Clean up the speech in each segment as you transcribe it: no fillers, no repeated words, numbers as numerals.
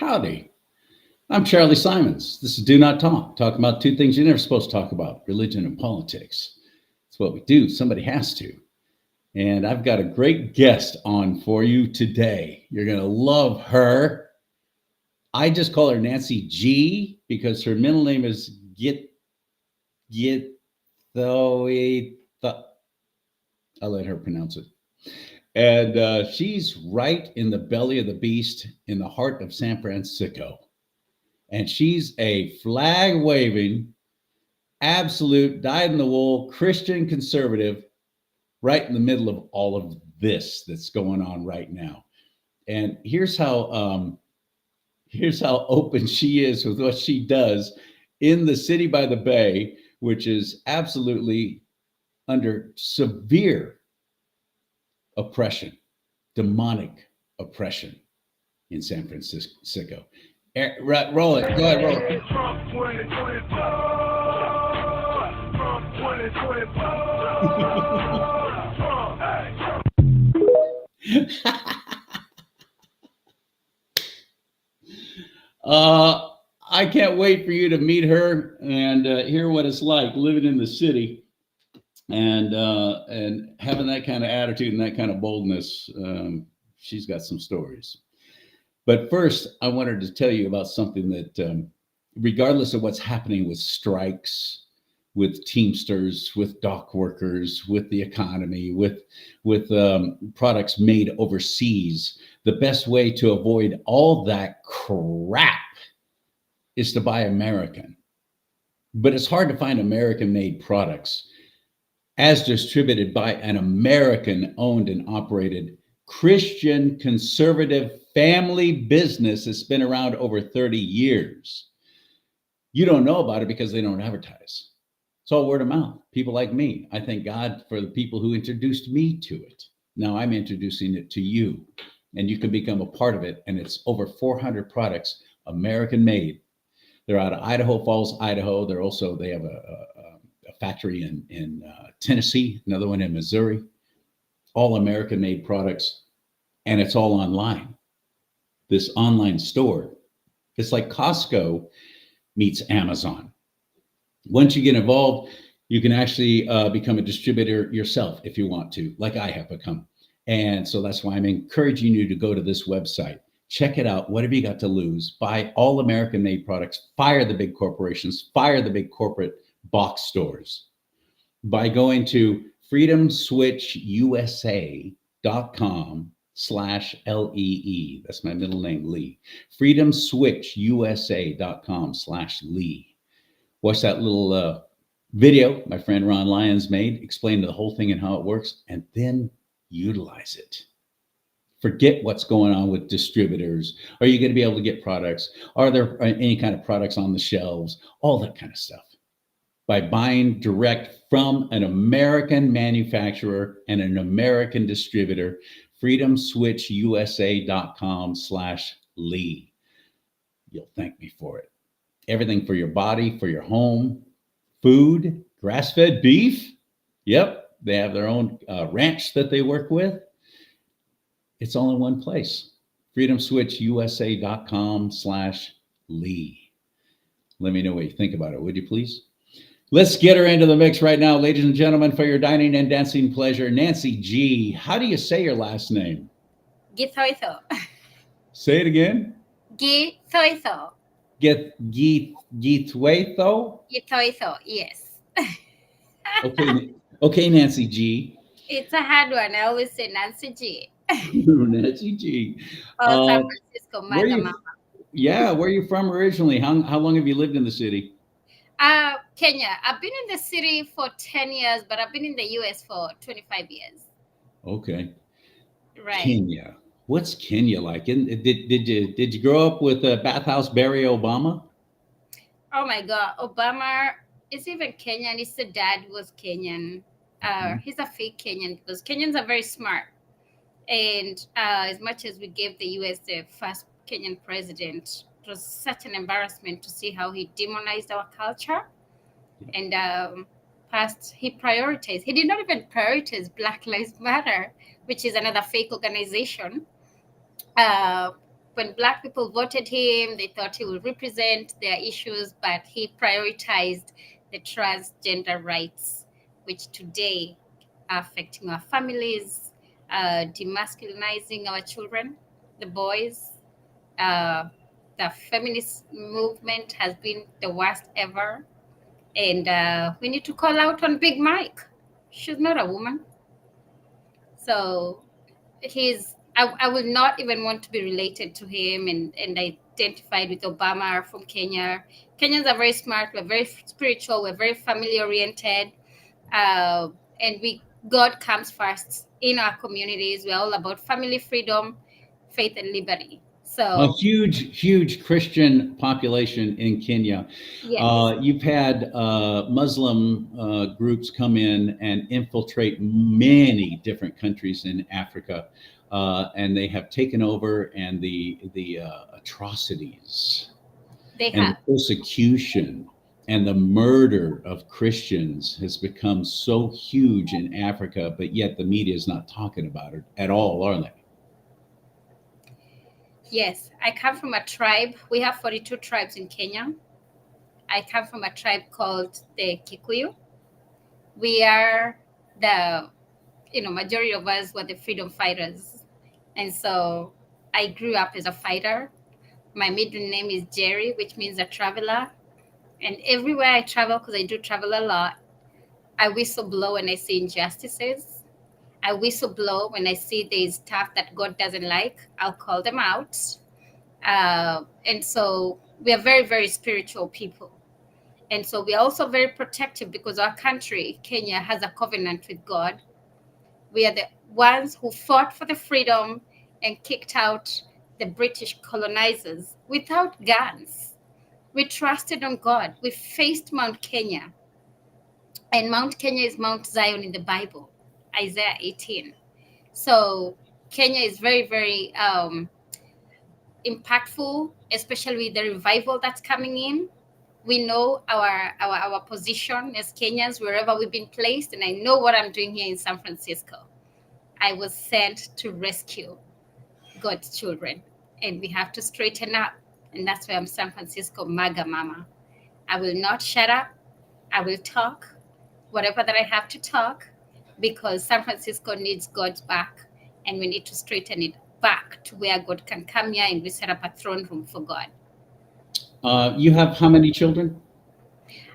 Howdy. I'm Charlie Simons. This is Do Not Talk. Talk about two things you're never supposed to talk about: religion and politics. It's what we do. Somebody has to. And I've got a great guest on for you today. You're going to love her. I just call her Nancy G because her middle name is Githoe. I'll let her pronounce it. And she's right in the belly of the beast in the heart of San Francisco. And she's a flag waving, absolute, dyed in the wool Christian conservative right in the middle of all of this that's going on right now. And here's how open she is with what she does in the city by the bay, which is absolutely under severe oppression, demonic oppression in San Francisco. Roll it. Go ahead, roll it. Trump 2024. Trump 2024. I can't wait for you to meet her and hear what it's like living in the city and having that kind of attitude and that kind of boldness. She's got some stories. But first, I wanted to tell you about something that, regardless of what's happening with strikes, with Teamsters, with dock workers, with the economy, with products made overseas, the best way to avoid all that crap is to buy American. But it's hard to find American-made products as distributed by an American-owned and operated Christian conservative family business that's been around over 30 years. You don't know about it because they don't advertise. It's all word of mouth. People like me. I thank God for the people who introduced me to it. Now I'm introducing it to you, and you can become a part of it. And it's over 400 products, American made. They're out of Idaho Falls, Idaho. They have a factory in Tennessee, another one in Missouri. All American made products, and it's all online. This online store, it's like Costco meets Amazon. Once you get involved, you can actually become a distributor yourself if you want to, like I have become. And so that's why I'm encouraging you to go to this website. Check it out. What have you got to lose? Buy all American made products. Fire the big corporations. Fire the big corporate box stores by going to freedomswitchusa.com/LEE. That's my middle name, Lee. freedomswitchusa.com/Lee. Watch that little video my friend Ron Lyons made, explain the whole thing and how it works, and then utilize it. Forget what's going on with distributors. Are you going to be able to get products? Are there any kind of products on the shelves? All that kind of stuff. By buying direct from an American manufacturer and an American distributor, freedomswitchusa.com/Lee. You'll thank me for it. Everything for your body, for your home, food, grass-fed beef. Yep, they have their own ranch that they work with. It's all in one place. freedomswitchusa.com/Lee. Let me know what you think about it, would you please? Let's get her into the mix right now, ladies and gentlemen, for your dining and dancing pleasure. Nancy G. How do you say your last name? Githoitho. Say it again. Githoitho. Githuetho? Githoitho, yes. Okay, Nancy G. It's a hard one. I always say Nancy G. Nancy G. Oh, San Francisco, mama. Yeah, where are you from originally? How long have you lived in the city? Kenya. I've been in the city for 10 years, but I've been in the US for 25 years. Okay. Right. Kenya. What's Kenya like? And did you grow up with Bathhouse Barry Obama? Oh my God, Obama is even Kenyan. His dad was Kenyan. He's a fake Kenyan because Kenyans are very smart. And as much as we gave the US the first Kenyan president, it was such an embarrassment to see how he demonized our culture. And he did not even prioritize Black Lives Matter, which is another fake organization. But when Black people voted him, they thought he would represent their issues, but he prioritized the transgender rights, which today are affecting our families, demasculinizing our children, the boys. The feminist movement has been the worst ever. And we need to call out on Big Mike. She's not a woman. So I will not even want to be related to him and identified with Obama from Kenya. Kenyans are very smart, we're very spiritual, we're very family oriented. And God comes first in our communities. We're all about family freedom, faith, and liberty. A So huge Christian population in Kenya. yes. You've had Muslim groups come in and infiltrate many different countries in Africa, and they have taken over. And the atrocities They and the have. persecution and the murder of Christians has become so huge in Africa, but yet the media is not talking about it at all, are they? Yes, I come from a tribe. We have 42 tribes in Kenya. I come from a tribe called the Kikuyu. We are the, majority of us were the freedom fighters. And so I grew up as a fighter. My middle name is Jerry, which means a traveler. And everywhere I travel, because I do travel a lot, I whistle blow when I see injustices. I whistle blow when I see there's stuff that God doesn't like. I'll call them out. And so we are very, very spiritual people. And so we are also very protective because our country, Kenya, has a covenant with God. We are the ones who fought for the freedom and kicked out the British colonizers without guns. We trusted on God. We faced Mount Kenya. And Mount Kenya is Mount Zion in the Bible, Isaiah 18. So Kenya is very, very impactful, especially with the revival that's coming in. We know our position as Kenyans wherever we've been placed, and I know what I'm doing here in San Francisco. I was sent to rescue God's children, and we have to straighten up, and that's why I'm San Francisco MAGA Mama. I will not shut up. I will talk whatever that I have to talk, because San Francisco needs God's back, and we need to straighten it back to where God can come here and we set up a throne room for God. You have how many children?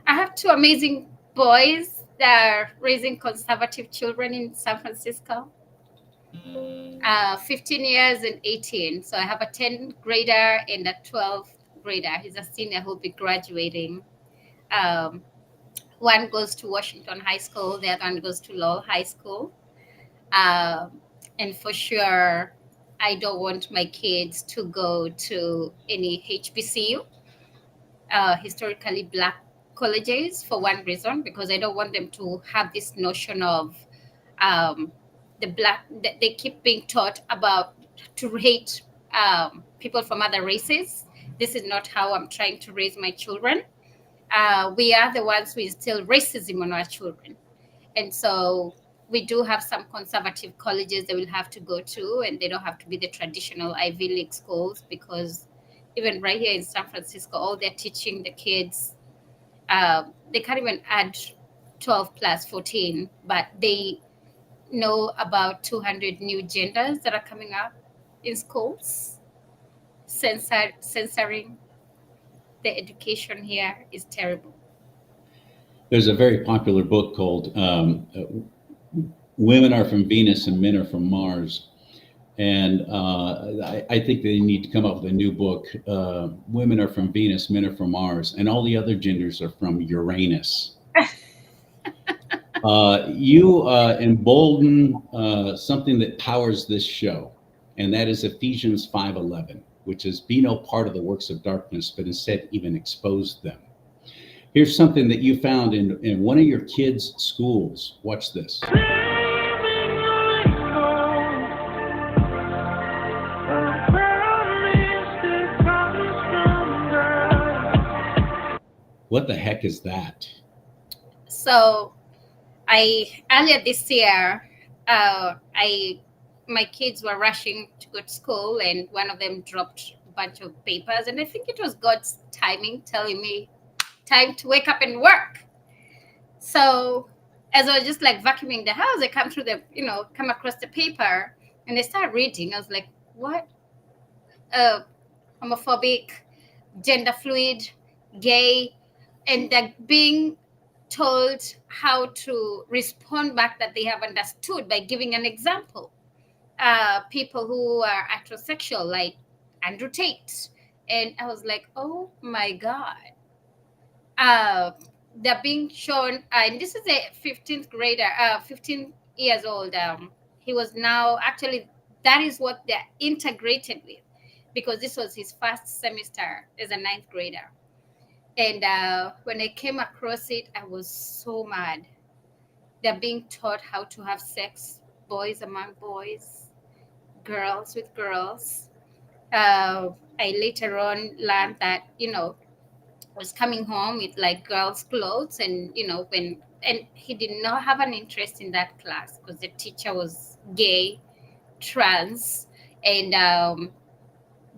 I have two amazing boys that are raising conservative children in San Francisco. 15 years and 18. So I have a 10th grader and a 12th grader. He's a senior who'll be graduating. One goes to Washington High School, the other one goes to Lowell High School. And for sure, I don't want my kids to go to any HBCU, historically Black colleges, for one reason, because I don't want them to have this notion of the Black, that they keep being taught about to hate people from other races. This is not how I'm trying to raise my children. We are the ones who instill racism on our children. And so we do have some conservative colleges they will have to go to, and they don't have to be the traditional Ivy League schools, because even right here in San Francisco, all they're teaching the kids, they can't even add 12 plus 14, but they know about 200 new genders that are coming up in schools. Censoring the education here is terrible. There's a very popular book called Women Are from Venus and Men Are from Mars. And I think they need to come up with a new book. Women are from Venus, men are from Mars, and all the other genders are from Uranus. You embolden something that powers this show, and that is Ephesians 5:11, which is be no part of the works of darkness, but instead even expose them. Here's something that you found in one of your kids' schools. Watch this. What the heck is that? So earlier this year, my kids were rushing to go to school, and one of them dropped bunch of papers, and I think it was God's timing telling me time to wake up and work. So as I was just like vacuuming the house, I come through the, come across the paper, and I start reading. I was like, what? Homophobic, gender fluid, gay, and they're being told how to respond back that they have understood by giving an example. People who are heterosexual, like Andrew Tate. And I was like, oh my God. They're being shown, and this is a 15th grader, 15 years old. He was now actually, that is what they're integrated with, because this was his first semester as a ninth grader. And when I came across it, I was so mad. They're being taught how to have sex, boys among boys, girls with girls. I later on learned that, was coming home with like girls' clothes, and and he did not have an interest in that class because the teacher was gay, trans, and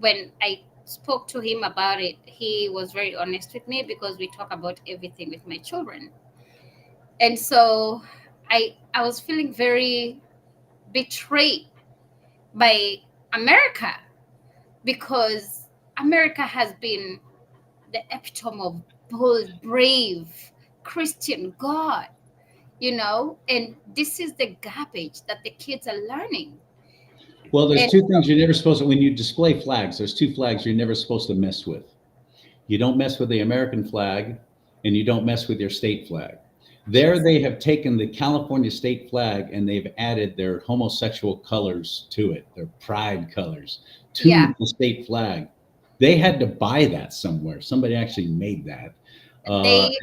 when I spoke to him about it, he was very honest with me because we talk about everything with my children. And so I was feeling very betrayed by America, because America has been the epitome of bold, brave, Christian God, and this is the garbage that the kids are learning. Well, there's And two things you're never supposed to, when you display flags, there's two flags you're never supposed to mess with. You don't mess with the American flag, and you don't mess with your state flag. There, they have taken the California state flag and they've added their homosexual colors to it, their pride colors yeah, to the state flag. They had to buy that somewhere. Somebody actually made that. Uh, they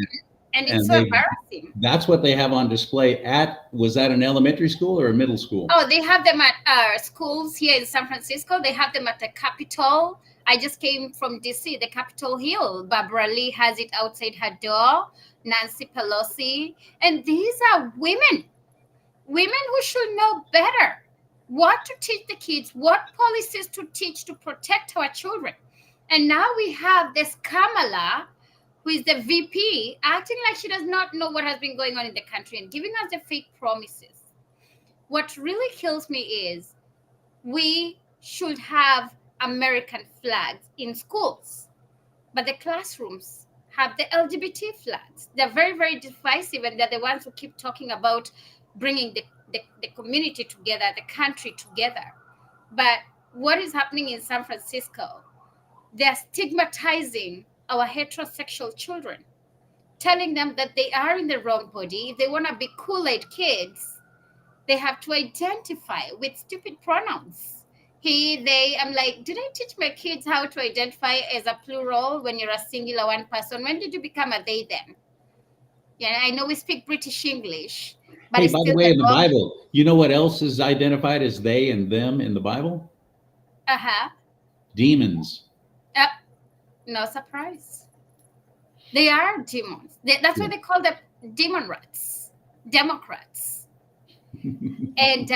and it's and so they embarrassing. that's what they have on display at, was that an elementary school or a middle school? Oh, they have them at schools here in San Francisco. They have them at the Capitol. I just came from DC, the Capitol Hill. Barbara Lee has it outside her door. Nancy Pelosi. And these are women who should know better what to teach the kids, what policies to teach to protect our children. And now we have this Kamala, who is the VP, acting like she does not know what has been going on in the country and giving us the fake promises. What really kills me is we should have American flags in schools, but the classrooms have the LGBT flags. They're very, very divisive, and they're the ones who keep talking about bringing the community together, the country together. But what is happening in San Francisco? They're stigmatizing our heterosexual children, telling them that they are in the wrong body. If they want to be Kool-Aid kids, they have to identify with stupid pronouns. He, they. I'm like, did I teach my kids how to identify as a plural when you're a singular one person? When did you become a they, them? Yeah, I know we speak British English, but Hey, it's by the still way, the in the wrong. Bible, you know what else is identified as they and them in the Bible? Uh-huh. Demons. Yep. No surprise. They are demons. That's why Yeah. they call them demon rats, Democrats. And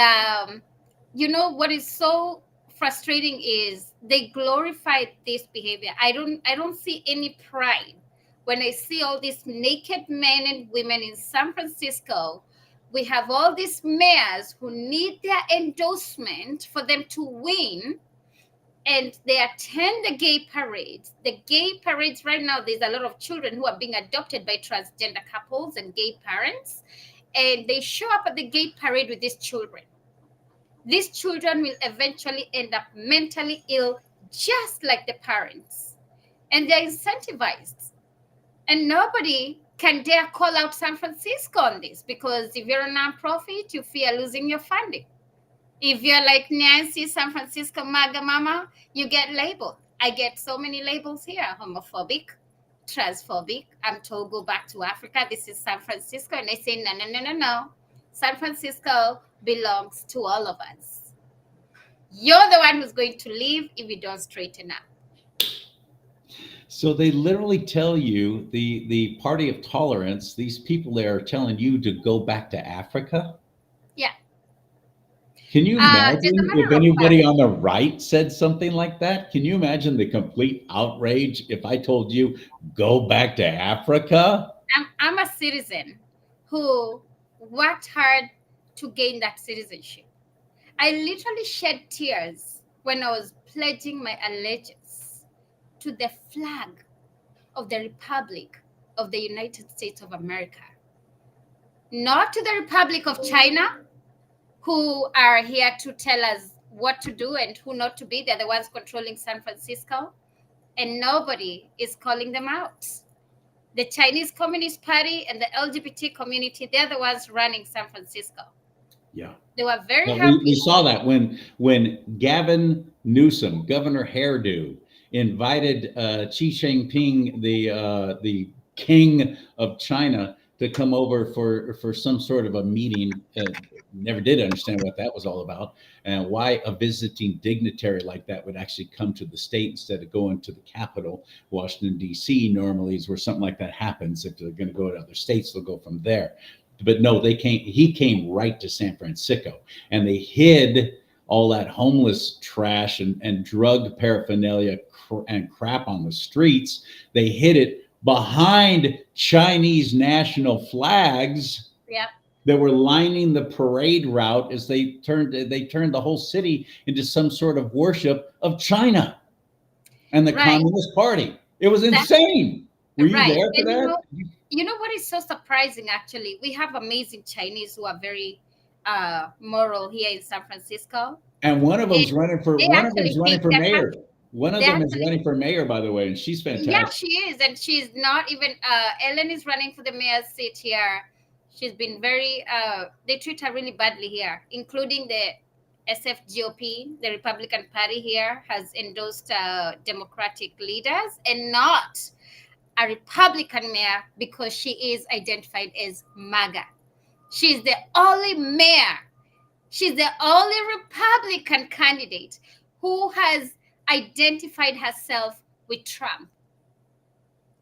what is so frustrating is they glorify this behavior. I don't see any pride when I see all these naked men and women in San Francisco. We have all these mayors who need their endorsement for them to win, and they attend the gay parades. The gay parades right now, there's a lot of children who are being adopted by transgender couples and gay parents, and they show up at the gay parade with these children. These children will eventually end up mentally ill, just like the parents, and they're incentivized. And nobody can dare call out San Francisco on this, because if you're a nonprofit, you fear losing your funding. If you're like Nancy, San Francisco MAGA mama, you get labeled. I get so many labels here: homophobic, transphobic. I'm told go back to Africa. This is San Francisco. And I say, no, no, no, no, no. San Francisco belongs to all of us. You're the one who's going to leave if you don't straighten up. So they literally tell you, the party of tolerance, these people there are telling you to go back to Africa. Yeah. Can you As a imagine if matter of fact, anybody on the right said something like that? Can you imagine the complete outrage if I told you, go back to Africa? I'm a citizen who worked hard to gain that citizenship. I literally shed tears when I was pledging my allegiance to the flag of the Republic of the United States of America, not to the Republic of China, who are here to tell us what to do and who not to be. They're the ones controlling San Francisco, and nobody is calling them out. The Chinese Communist Party and the LGBT community, they're the ones running San Francisco. Yeah. They were very Well, we happy. saw that when Gavin Newsom, Governor Hairdo, invited Xi Jinping, the king of China, to come over for some sort of a meeting. Never did understand what that was all about, and why a visiting dignitary like that would actually come to the state instead of going to the capital, Washington D.C. Normally is where something like that happens. If they're going to go to other states, they'll go from there. But no, they came. He came right to San Francisco, and they hid all that homeless trash and drug paraphernalia and crap on the streets. They hid it behind Chinese national flags Yep. that were lining the parade route as they turned the whole city into some sort of worship of China and the Right. Communist Party. It was That's insane. Were you right. there for And that? you know what is so surprising actually? We have amazing Chinese who are very moral here in San Francisco. And one of And them's running for they one of actually them's running hate for their mayor. country. One of They them is actually running for mayor, by the way, and she's Yeah, fantastic. she is, and she's not even. Ellen is running for the mayor's seat here. She's been very. They treat her really badly here, including the SFGOP, the Republican Party here, has endorsed Democratic leaders and not a Republican mayor because she is identified as MAGA. She's the only mayor. She's the only Republican candidate who has identified herself with Trump.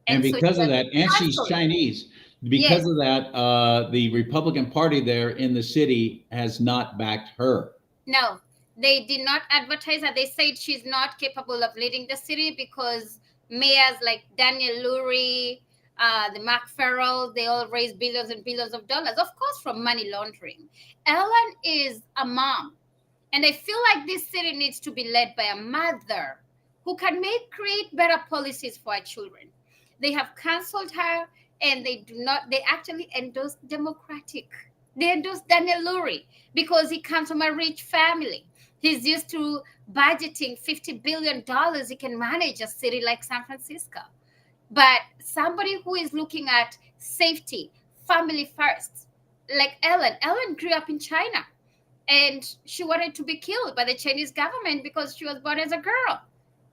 And And so she because of was that, and she's cancelled. Chinese. Yes. Because of that, the Republican Party there in the city has not backed her. No, they did not advertise her. They said she's not capable of leading the city because mayors like Daniel Lurie, the Mark Farrell, they all raise billions and billions of dollars, of course, from money laundering. Ellen is a mom. And I feel like this city needs to be led by a mother who can create better policies for our children. They have cancelled her, and they actually endorse Democratic. They endorse Daniel Lurie because he comes from a rich family. He's used to budgeting $50 billion. He can manage a city like San Francisco. But somebody who is looking at safety, family first, like Ellen grew up in China, and she wanted to be killed by the Chinese government because she was born as a girl.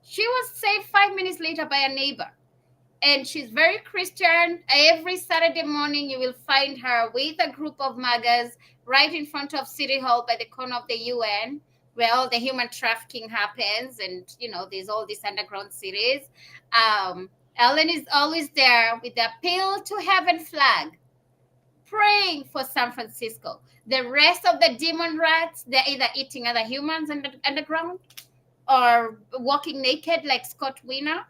She was saved 5 minutes later by a neighbor. And she's very Christian. Every Saturday morning, you will find her with a group of MAGAs right in front of City Hall by the corner of the UN, where all the human trafficking happens. And, there's all these underground cities. Ellen is always there with the Appeal to Heaven flag, praying for San Francisco. The rest of the demon rats, they're either eating other humans underground or walking naked like Scott Wiener,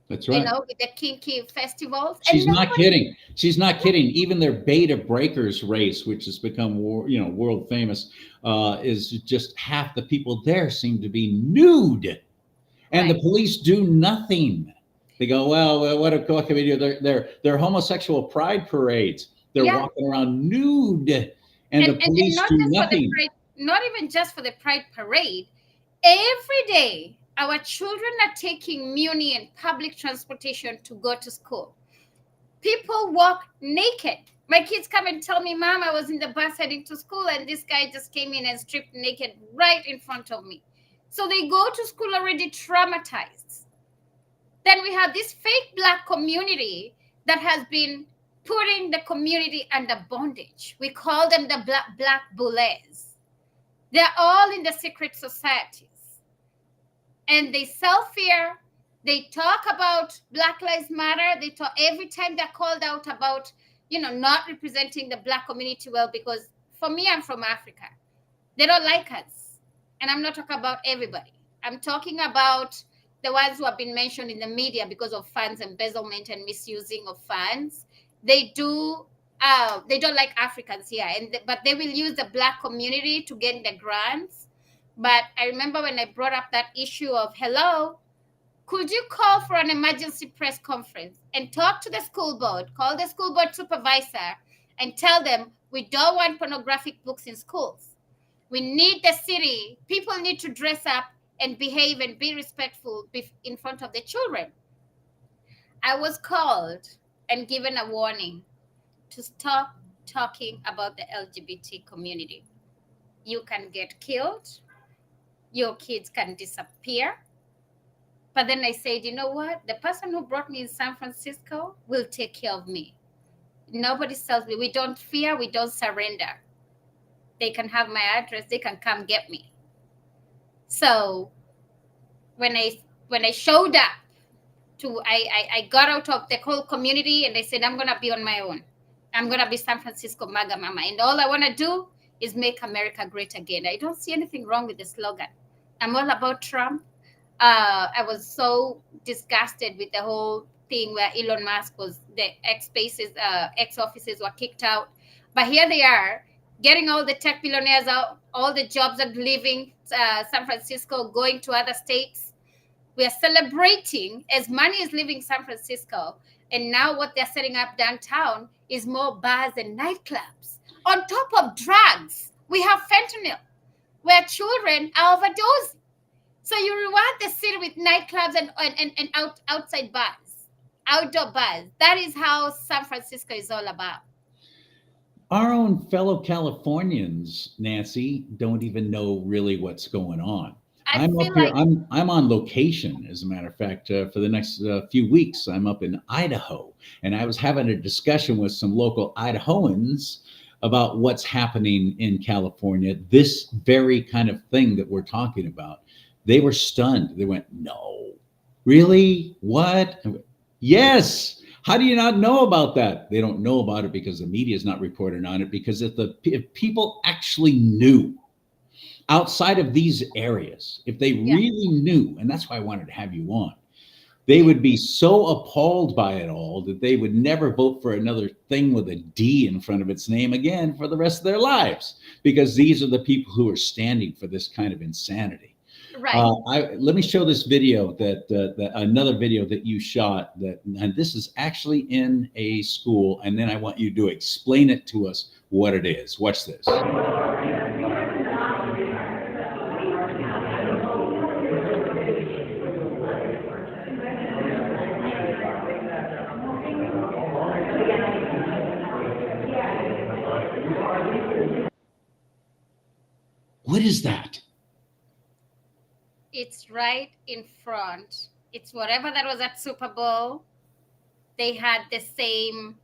That's right. with the kinky festivals. She's And not kidding. She's not kidding. Even their Beta Breakers race, which has become world famous, is just half the people there seem to be nude, and the Right. police do nothing. They go, well, what can we do? They're homosexual pride parades. They're Yeah. walking around nude, and the And police not do just for the nothing. pride, not even just for the pride parade. Every day, our children are taking Muni and public transportation to go to school. People walk naked. My kids come and tell me, Mom, I was in the bus heading to school, and this guy just came in and stripped naked right in front of me. So they go to school already traumatized. Then we have this fake Black community that has been putting the community under bondage. We call them the black bullies. They're all in the secret societies. And they sell fear. They talk about Black Lives Matter. They talk every time they're called out about, not representing the Black community well, because for me, I'm from Africa. They don't like us. And I'm not talking about everybody. I'm talking about the ones who have been mentioned in the media because of funds embezzlement and misusing of funds. They do. They don't like Africans here, but they will use the black community to gain the grants. But I remember when I brought up that issue of, hello, could you call for an emergency press conference and talk to the school board, call the school board supervisor, and tell them we don't want pornographic books in schools. We need the city. People need to dress up and behave and be respectful in front of the children. I was called and given a warning to stop talking about the LGBT community. You can get killed, your kids can disappear. But then I said, you know what? The person who brought me in San Francisco will take care of me. Nobody tells me. We don't fear, we don't surrender. They can have my address, they can come get me. So when I showed up I got out of the whole community and I said, I'm gonna be on my own. I'm gonna be San Francisco MAGA Mama. And all I wanna do is make America great again. I don't see anything wrong with the slogan. I'm all about Trump. I was so disgusted with the whole thing where Elon Musk was, the ex offices were kicked out. But here they are, getting all the tech billionaires out, all the jobs are leaving San Francisco, going to other states. We are celebrating as money is leaving San Francisco. And now what they're setting up downtown is more bars and nightclubs. On top of drugs, we have fentanyl, where children are overdosing. So you reward the city with nightclubs and outside bars, outdoor bars. That is how San Francisco is all about. Our own fellow Californians, Nancy, don't even know really what's going on. I I'm up feel here. like I'm on location, as a matter of fact, for the next few weeks. I'm up in Idaho, and I was having a discussion with some local Idahoans about what's happening in California. This very kind of thing that we're talking about. They were stunned. They went, "No, really? What? Yes." How do you not know about that? They don't know about it because the media is not reporting on it. Because if people actually knew outside of these areas, if they yeah, really knew, and that's why I wanted to have you on, they would be so appalled by it all that they would never vote for another thing with a D in front of its name again for the rest of their lives, because these are the people who are standing for this kind of insanity. right. Let me show this video that another video that you shot and this is actually in a school, and then I want you to explain it to us what it is. Watch this. What is that? It's right in front. It's whatever that was at Super Bowl. They had the same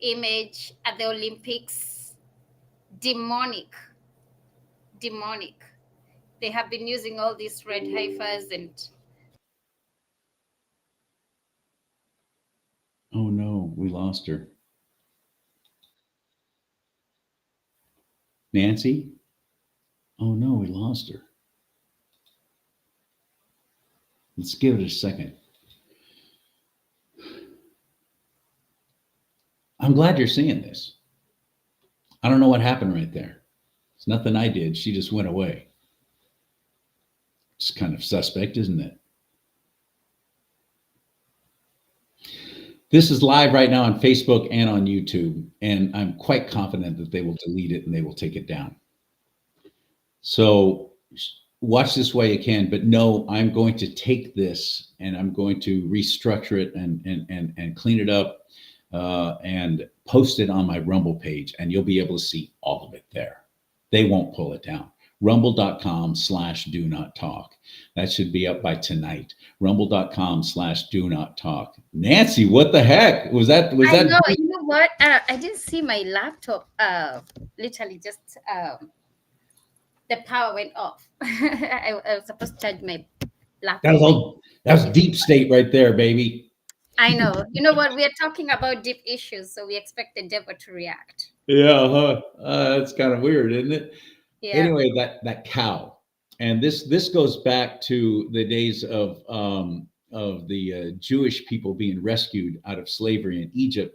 image at the Olympics. Demonic. Demonic. They have been using all these red heifers and Oh no, we lost her. Nancy? Oh no, we lost her. Let's give it a second. I'm glad you're seeing this. I don't know what happened right there. It's nothing I did. She just went away. It's kind of suspect, isn't it? This is live right now on Facebook and on YouTube, and I'm quite confident that they will delete it and they will take it down. So watch this while you can, but no, I'm going to take this and I'm going to restructure it and clean it up and post it on my Rumble page, and you'll be able to see all of it there. They won't pull it down. Rumble.com/do not talk. That should be up by tonight. Rumble.com/do not talk. Nancy, what the heck was that? Was I that? know. You know what? I didn't see my laptop. Literally, just the power went off. I was supposed to charge my That was laptop. all. That was deep state right there, baby. I know. You know what? We are talking about deep issues, so we expect the devil to react. Yeah, huh? That's kind of weird, isn't it? Yeah. Anyway, that cow, and this goes back to the days of the Jewish people being rescued out of slavery in Egypt.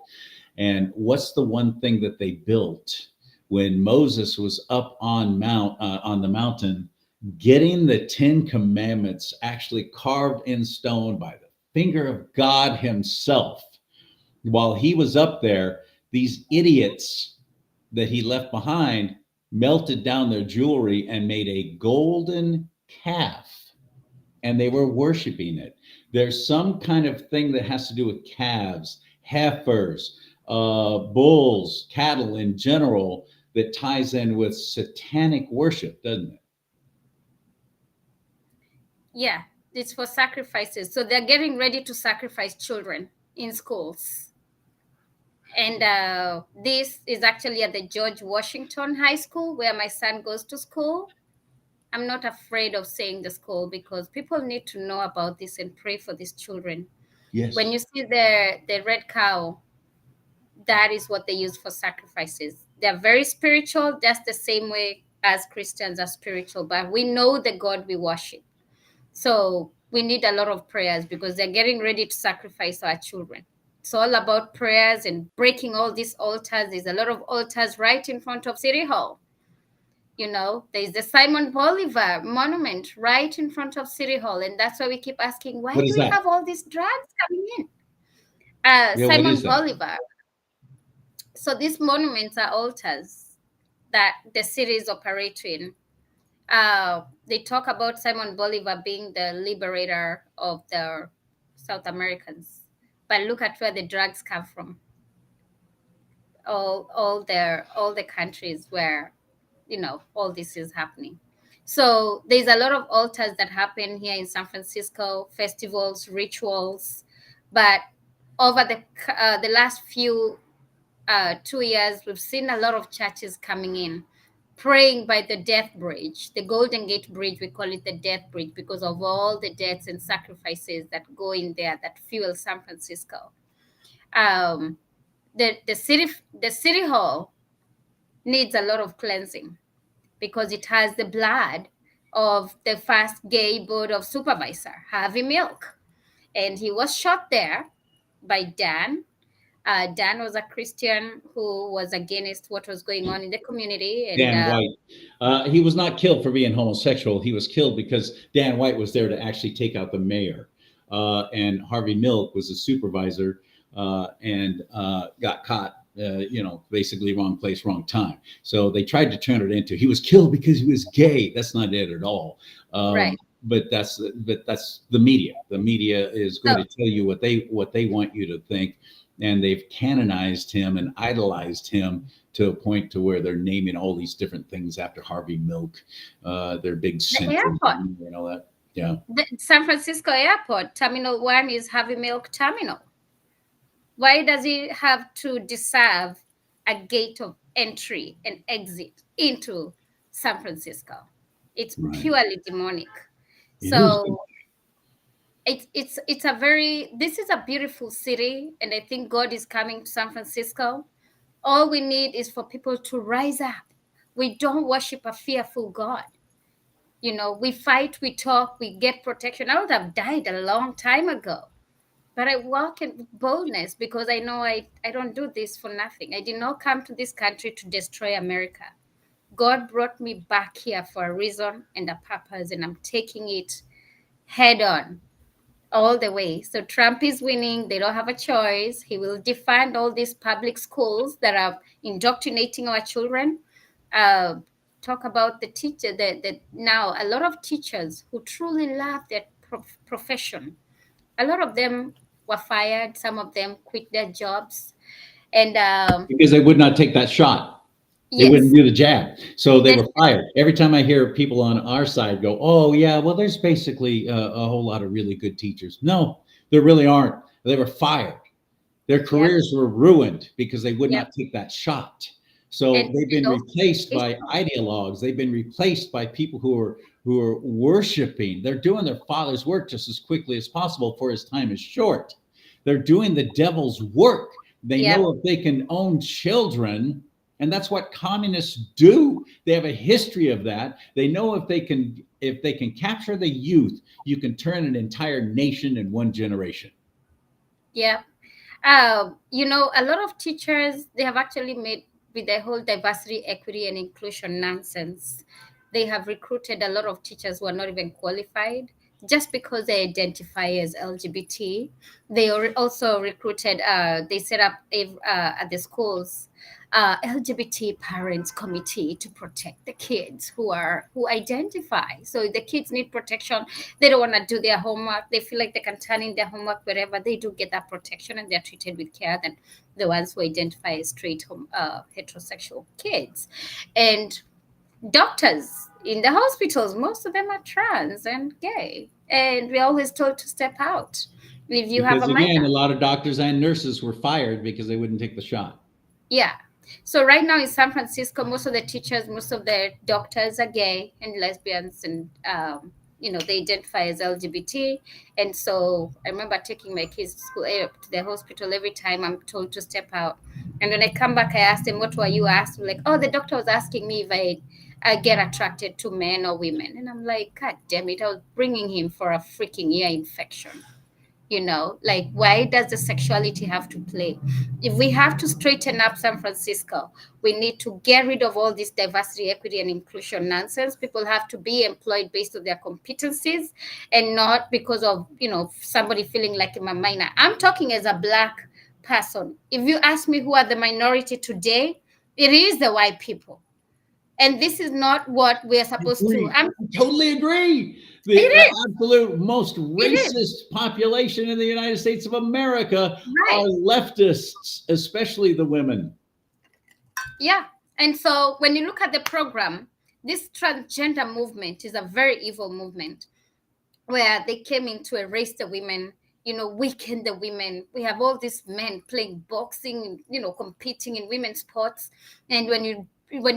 And what's the one thing that they built when Moses was up on the mountain, getting the Ten Commandments actually carved in stone by the finger of God Himself? While he was up there, these idiots that he left behind melted down their jewelry and made a golden calf, and they were worshiping it. There's some kind of thing that has to do with calves, heifers, bulls, cattle in general, that ties in with satanic worship, doesn't it? Yeah, it's for sacrifices. So they're getting ready to sacrifice children in schools. And this is actually at the George Washington High School where my son goes to school. I'm not afraid of saying the school because people need to know about this and pray for these children. When Yes. you see the red cow, that is what they use for sacrifices. They're very spiritual, just the same way as Christians are spiritual, but we know the God we worship. So we need a lot of prayers because they're getting ready to sacrifice our children. It's all about prayers and breaking all these altars. There's a lot of altars right in front of City Hall. There's the Simon Bolivar monument right in front of City Hall. And that's why we keep asking, why What do is we that? have all these drugs coming in? Yeah, what Simon is that? Bolivar. So these monuments are altars that the city is operating. They talk about Simon Bolivar being the liberator of the South Americans, but look at where the drugs come from. All the countries where all this is happening. So there's a lot of altars that happen here in San Francisco, festivals, rituals, but over the last few 2 years, we've seen a lot of churches coming in, praying by the death bridge, the Golden Gate Bridge. We call it the death bridge because of all the deaths and sacrifices that go in there that fuel San Francisco. Um, the city hall needs a lot of cleansing because it has the blood of the first gay board of supervisor, Harvey Milk, and he was shot there by Dan. Dan was a Christian who was against what was going on in the community. And Dan White. He was not killed for being homosexual. He was killed because Dan White was there to actually take out the mayor. And Harvey Milk was a supervisor and got caught, basically wrong place, wrong time. So they tried to turn it into he was killed because he was gay. That's not it at all. right. But that's the media. The media is going So, to tell you what they want you to think, and they've canonized him and idolized him to a point to where they're naming all these different things after Harvey Milk, their big the center airport, and all that. Yeah. the San Francisco airport, Terminal 1 is Harvey Milk Terminal. Why does it have to deserve a gate of entry and exit into San Francisco? It's Right. purely demonic. It is. So this is a beautiful city, and I think God is coming to San Francisco. All we need is for people to rise up. We don't worship a fearful God. We fight, we talk, we get protection. I would have died a long time ago, but I walk in boldness because I know I don't do this for nothing. I did not come to this country to destroy America. God brought me back here for a reason and a purpose, and I'm taking it head on all the way. So Trump is winning. They don't have a choice. He will defund all these public schools that are indoctrinating our children. Talk about the teacher that now a lot of teachers who truly love their profession, a lot of them were fired. Some of them quit their jobs. And Because they would not take that shot. They yes, wouldn't do the jab. So they that, were fired. Every time I hear people on our side go, oh, yeah, well, there's basically a whole lot of really good teachers. No, there really aren't. They were fired. Their yep, careers were ruined because they would yep. not take that shot. So And they've been replaced it's, by ideologues. They've been replaced by people who are worshiping. They're doing their father's work just as quickly as possible, for his time is short. They're doing the devil's work. They yep, know if they can own children, And that's what communists do. They have a history of that. They know if they can capture the youth, you can turn an entire nation in one generation. Yeah. A lot of teachers, they have actually made, with the whole diversity, equity, and inclusion nonsense, they have recruited a lot of teachers who are not even qualified just because they identify as LGBT. They also recruited, they set up at the schools LGBT parents committee to protect the kids who identify. So the kids need protection. They don't want to do their homework. They feel like they can turn in their homework wherever. They do get that protection, and they're treated with care than the ones who identify as straight heterosexual kids. And doctors in the hospitals, most of them are trans and gay, and we're always told to step out if you have a Because again, a minor. lot of doctors and nurses were fired because they wouldn't take the shot. Yeah. So right now in San Francisco, most of the teachers, most of the doctors are gay and lesbians, and they identify as LGBT. And so I remember taking my kids to school, to the hospital. Every time I'm told to step out, and when I come back, I ask them, "What were you asked?" Like, "Oh, the doctor was asking me if I get attracted to men or women," and I'm like, "God damn it! I was bringing him for a freaking ear infection." Like, why does the sexuality have to play? If we have to straighten up San Francisco, we need to get rid of all this diversity, equity, and inclusion nonsense. People have to be employed based on their competencies and not because of somebody feeling like I'm a minor. I'm talking as a Black person. If you ask me who are the minority today, it is the white people, and this is not what we're supposed to. I totally agree. It The is. absolute most It is. racist population in the United States of America are Right. leftists, especially the women. Yeah. And so when you look at the program, this transgender movement is a very evil movement where they came in to erase the women, weaken the women. We have all these men playing boxing, competing in women's sports. And when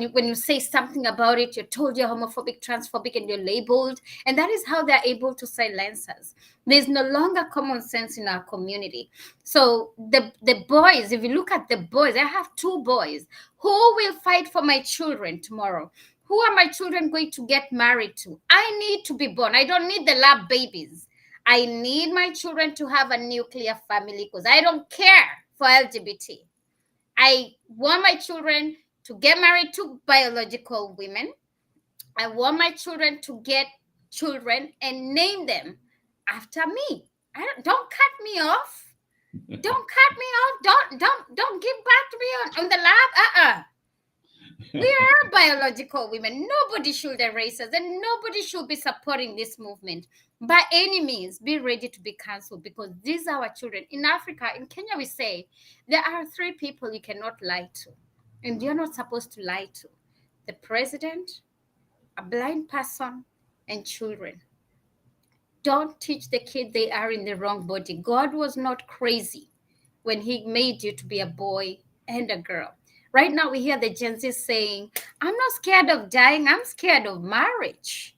you say something about it, you're told you're homophobic, transphobic, and you're labeled. And that is how they're able to silence us. There's no longer common sense in our community. So the boys, if you look at the boys, I have two boys. Who will fight for my children tomorrow? Who are my children going to get married to? I need to be born. I don't need the lab babies. I need my children to have a nuclear family because I don't care for LGBT. I want my children to get married to biological women. I want my children to get children and name them after me. Don't cut me off. Don't cut me off. Don't give back to me on the lab. We are biological women. Nobody should erase us, and nobody should be supporting this movement by any means. Be ready to be cancelled because these are our children. In Africa, in Kenya, we say there are three people you cannot lie to, and you're not supposed to lie to: the president, a blind person, and children. Don't teach the kid they are in the wrong body. God was not crazy when he made you to be a boy and a girl. Right now, we hear the Gen Z saying, "I'm not scared of dying, I'm scared of marriage."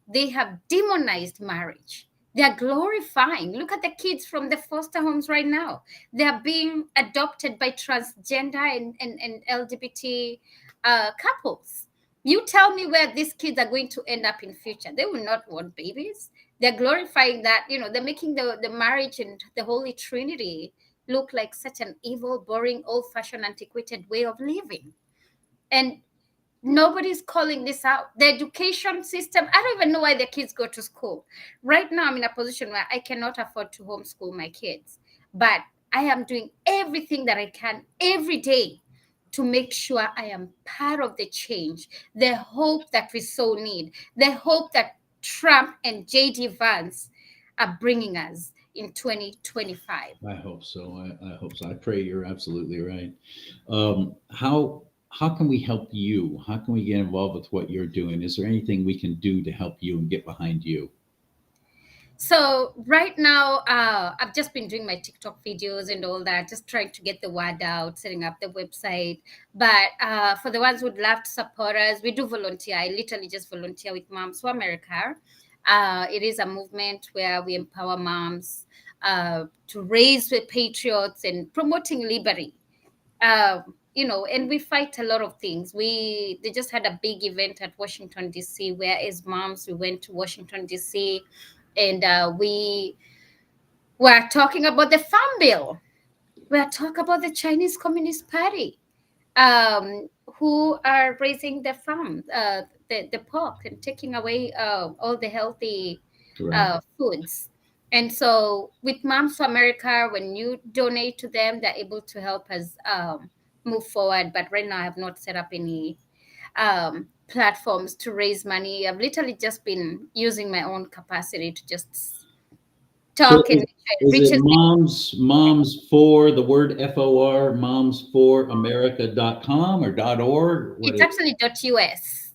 They have demonized marriage. They're glorifying. Look at the kids from the foster homes right now. They're being adopted by transgender and LGBT couples. You tell me where these kids are going to end up in future. They will not want babies. They're glorifying that, they're making the marriage and the Holy Trinity look like such an evil, boring, old-fashioned, antiquated way of living. And nobody's calling this out. The education system, I don't even know why the kids go to school. Right now, I'm in a position where I cannot afford to homeschool my kids, but I am doing everything that I can every day to make sure I am part of the change, the hope that we so need, the hope that Trump and JD Vance are bringing us in 2025. I hope so. I hope so. I pray you're absolutely right. How can we help you? How can we get involved with what you're doing? Is there anything we can do to help you and get behind you? So right now, I've just been doing my TikTok videos and all that, just trying to get the word out, setting up the website. But for the ones who'd love to support us, we do volunteer. I literally just volunteer with Moms for America. It is a movement where we empower moms to raise the patriots and promoting liberty. and we fight a lot of things. They just had a big event at Washington D.C. where as moms we went to Washington D.C. and we were talking about the farm bill. We are talking about the Chinese Communist Party, who are raising the farm, the pork, and taking away all the healthy foods. And so, with Moms for America, when you donate to them, they're able to help us move forward. But right now, I have not set up any platforms to raise money. I've literally just been using my own capacity to just So talk and is it reach. moms for the word FOR, momsforamerica.com or .org? It's actually .us.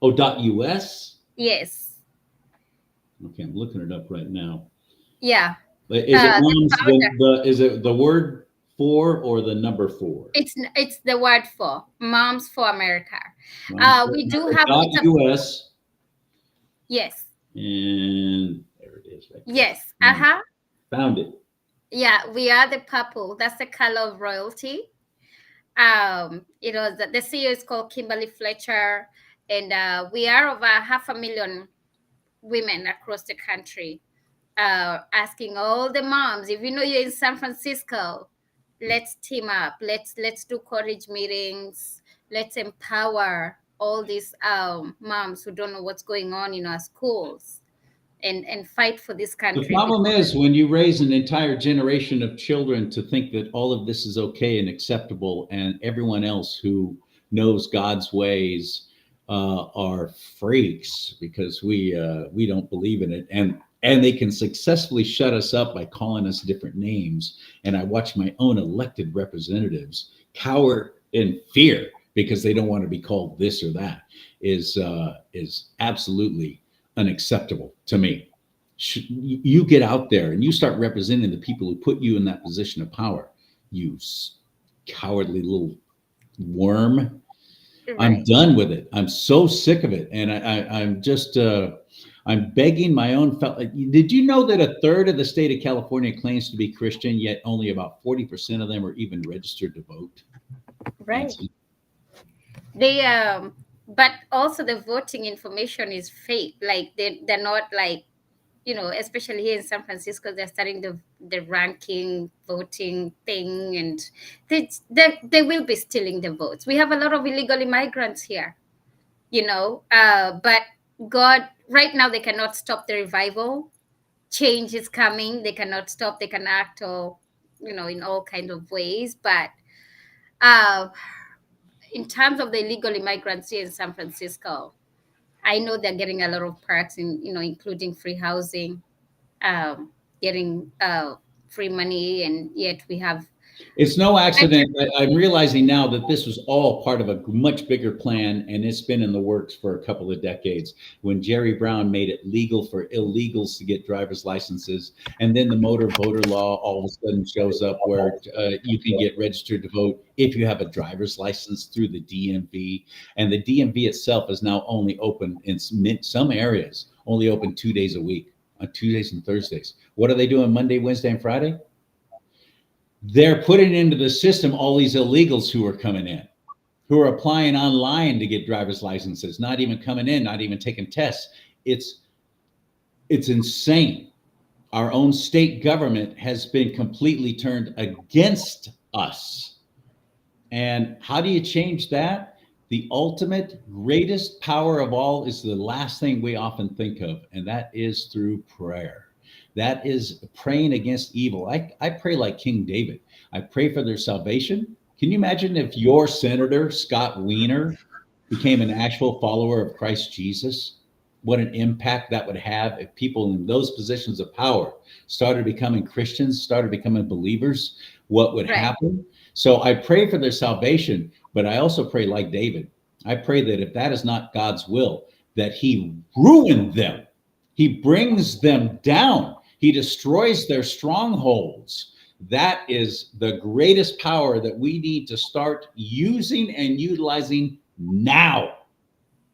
Oh, .us? Yes. Okay, I'm looking it up right now. Yeah. Is it moms? Is it the word for or the number 4? It's the word for Moms for America. We do have .us. Yes. And there it is. Right there. Yes. Found it. Yeah, we are the purple. That's the color of royalty. The CEO is called Kimberly Fletcher, and we are over 500,000 women across the country, asking all the moms, if you're in San Francisco, let's team up. Let's do courage meetings. Let's empower all these moms who don't know what's going on in our schools, and fight for this country. The problem is when you raise an entire generation of children to think that all of this is okay and acceptable, and everyone else who knows God's ways are freaks because we don't believe in it, and they can successfully shut us up by calling us different names. And I watch my own elected representatives cower in fear because they don't want to be called this or that. Is absolutely unacceptable to me. You get out there and you start representing the people who put you in that position of power. You cowardly little worm. Right. I'm done with it. I'm so sick of it. And I'm just, I'm begging my own fellow. Did you know that 1/3 of the state of California claims to be Christian, yet only about 40% of them are even registered to vote? Right. But also the voting information is fake. Like they're not like, especially here in San Francisco, they're starting the ranking voting thing, and they will be stealing the votes. We have a lot of illegal immigrants here, but God, right now they cannot stop the revival. Change is coming. They cannot stop. They can act or, in all kinds of ways. But in terms of the illegal immigrants here in San Francisco, I know they're getting a lot of perks, including free housing, getting free money, and yet we have. It's no accident. I'm realizing now that this was all part of a much bigger plan, and it's been in the works for a couple of decades. When Jerry Brown made it legal for illegals to get driver's licenses, and then the motor voter law all of a sudden shows up where you can get registered to vote if you have a driver's license through the DMV. And the DMV itself is now only open in some areas, only open 2 days a week, on Tuesdays and Thursdays. What are they doing Monday, Wednesday, and Friday? They're putting into the system all these illegals who are coming in, who are applying online to get driver's licenses, not even coming in, not even taking tests. It's insane. Our own state government has been completely turned against us. And how do you change that? The ultimate greatest power of all is the last thing we often think of, and that is through prayer. That is praying against evil. I pray like King David. I pray for their salvation. Can you imagine if your senator, Scott Wiener, became an actual follower of Christ Jesus? What an impact that would have if people in those positions of power started becoming Christians, started becoming believers, what would happen? So I pray for their salvation, but I also pray like David. I pray that if that is not God's will, that he ruin them. He brings them down. He destroys their strongholds. That is the greatest power that we need to start using and utilizing now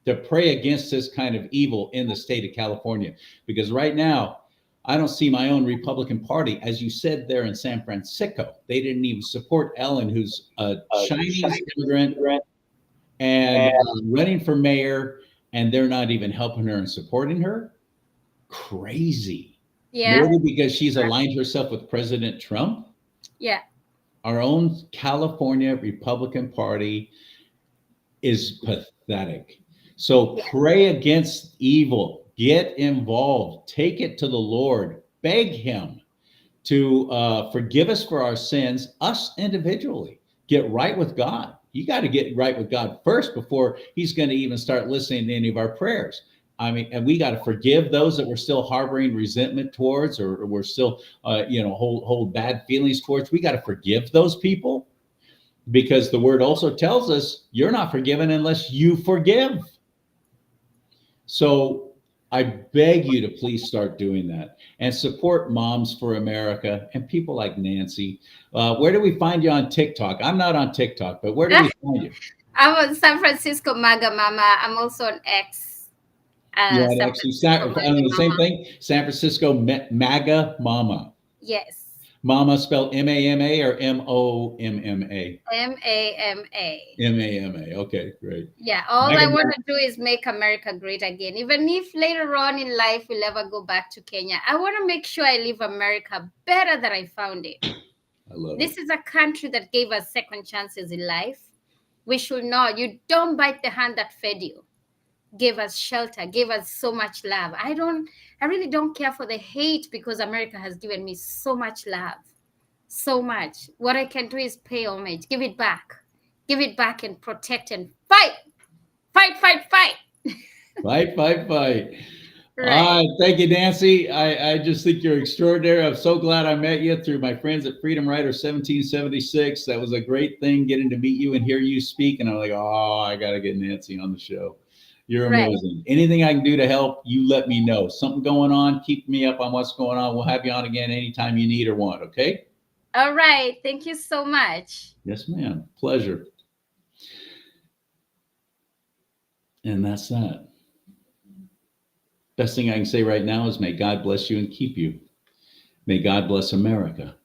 to pray against this kind of evil in the state of California. Because right now, I don't see my own Republican Party, as you said there in San Francisco. They didn't even support Ellen, who's a Chinese immigrant and running for mayor, and they're not even helping her and supporting her. Crazy. Yeah. Merely because she's aligned herself with President Trump. Yeah. Our own California Republican Party is pathetic. So pray against evil. Get involved. Take it to the Lord. Beg him to forgive us for our sins, us individually. Get right with God. You got to get right with God first before he's going to even start listening to any of our prayers. I mean, and we got to forgive those that we're still harboring resentment towards, or we're still, hold bad feelings towards. We got to forgive those people, because the word also tells us you're not forgiven unless you forgive. So I beg you to please start doing that and support Moms for America and people like Nancy. Where do we find you on TikTok? I'm not on TikTok, but where do we find you? I'm on San Francisco MAGA Mama. I'm also on X. You're on X. The same thing. San Francisco MAGA Mama. Yes. Mama spelled MAMA or MOMMA? MAMA. MAMA. Okay, great. Yeah, all I want to do is make America great again. Even if later on in life we'll ever go back to Kenya, I want to make sure I leave America better than I found it. I love this is a country that gave us second chances in life. We should know you don't bite the hand that fed you. Gave us shelter, gave us so much love. I really don't care for the hate, because America has given me so much love. So much. What I can do is pay homage, give it back and protect and fight. Fight. Fight. Right. Thank you, Nancy. I just think you're extraordinary. I'm so glad I met you through my friends at Freedom Rider 1776. That was a great thing, getting to meet you and hear you speak. And I'm like, I got to get Nancy on the show. You're amazing. Right. Anything I can do to help, you let me know. Something going on, keep me up on what's going on. We'll have you on again anytime you need or want, okay? All right. Thank you so much. Yes, ma'am. Pleasure. And that's that. Best thing I can say right now is may God bless you and keep you. May God bless America.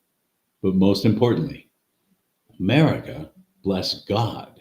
But most importantly, America bless God